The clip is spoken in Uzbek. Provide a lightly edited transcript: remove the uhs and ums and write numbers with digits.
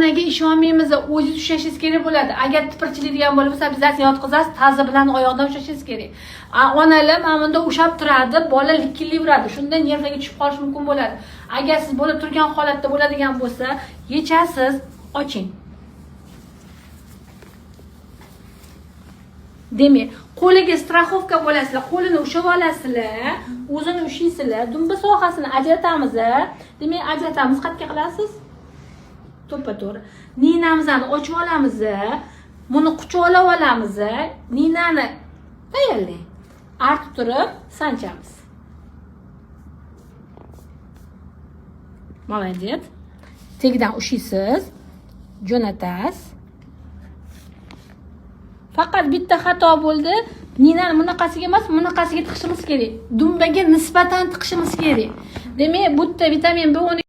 onaga ishonmaymiz, o'zingiz ushlashingiz kerak bo'ladi. Agar tipirchilaydigan bo'lsa, obyezatsiya yotqizasiz, tazi bilan oyoqdan ushlashingiz kerak. Onalar mana bunda ushab turadi, bola likillayveradi. Shunda nervlarga tushib qolish mumkin bo'ladi. Agar siz bola turgan holatda bo'ladigan bo'lsa, yechasiz, oching. Demak, qo'liga strafovka bo'lasizlar, qo'lini ushab olasizlar, o'zini ushaysizlar, dumba sohasini ajratamiz. Demak, ajratamiz, qatga qilasiz? To'ppa-to'g'ri. Ninamizni ochib olamiz, buni quchoqlab olamiz, ninani tayyorlang. Artib turib sanchamiz. Молодец. Tagidan ushaysiz, jo'natasiz. Faqat bitta xato bo'ldi. Ninani bunaqasiga emas, bunaqasiga tiqishimiz kerak. Dumbaga nisbatan tiqishimiz kerak. Demak, bu yerda vitamin B12